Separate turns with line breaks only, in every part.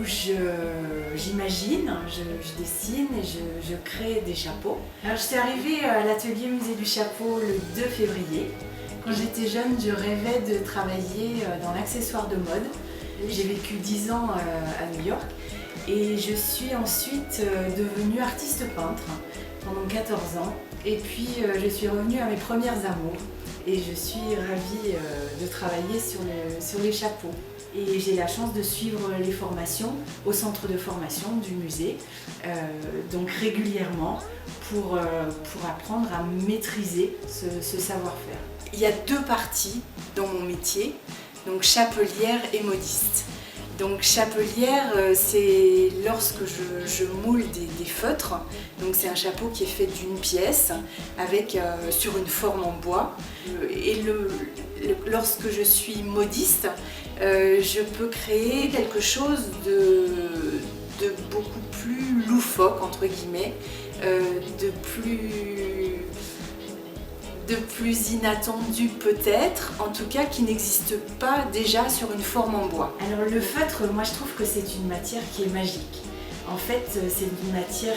j'imagine, je dessine et je crée des chapeaux. Alors je suis arrivée à l'atelier Musée du Chapeau le 2 février. Quand j'étais jeune, je rêvais de travailler dans l'accessoire de mode. J'ai vécu 10 ans à New York et je suis ensuite devenue artiste peintre pendant 14 ans. Et puis je suis revenue à mes premières amours et je suis ravie de travailler sur les chapeaux. Et j'ai la chance de suivre les formations au centre de formation du musée, donc régulièrement pour apprendre à maîtriser ce savoir-faire. Il y a 2 parties dans mon métier, donc chapelière et modiste. Donc chapelière, c'est lorsque je moule des feutres. Donc c'est un chapeau qui est fait d'une pièce avec sur une forme en bois. Et lorsque je suis modiste, je peux créer quelque chose de beaucoup plus loufoque entre guillemets, de plus inattendu peut-être, en tout cas qui n'existe pas déjà sur une forme en bois. Alors le feutre, moi je trouve que c'est une matière qui est magique. En fait, c'est une matière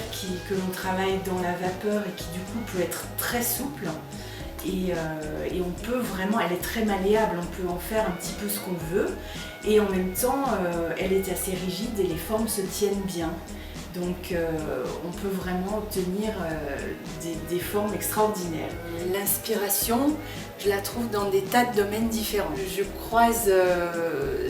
que l'on travaille dans la vapeur et qui du coup peut être très souple. Et on peut vraiment, elle est très malléable, on peut en faire un petit peu ce qu'on veut. Et en même temps, elle est assez rigide et les formes se tiennent bien. Donc on peut vraiment obtenir des formes extraordinaires. L'inspiration, je la trouve dans des tas de domaines différents. Je croise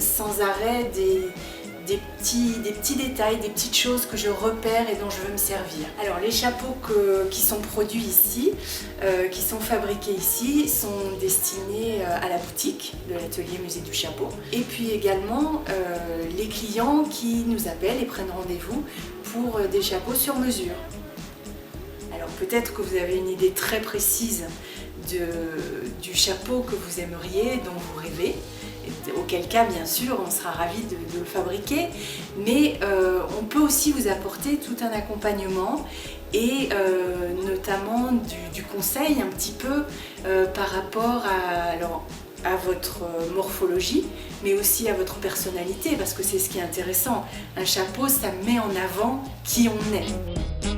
sans arrêt des petits détails, des petites choses que je repère et dont je veux me servir. Alors les chapeaux qui sont produits ici, qui sont fabriqués ici, sont destinés à la boutique de l'atelier Musée du Chapeau. Et puis également les clients qui nous appellent et prennent rendez-vous pour des chapeaux sur mesure. Alors peut-être que vous avez une idée très précise du chapeau que vous aimeriez, dont vous rêvez. Auquel cas, bien sûr, on sera ravis de le fabriquer, mais on peut aussi vous apporter tout un accompagnement et notamment du conseil un petit peu par rapport à votre morphologie, mais aussi à votre personnalité, parce que c'est ce qui est intéressant. Un chapeau, ça met en avant qui on est.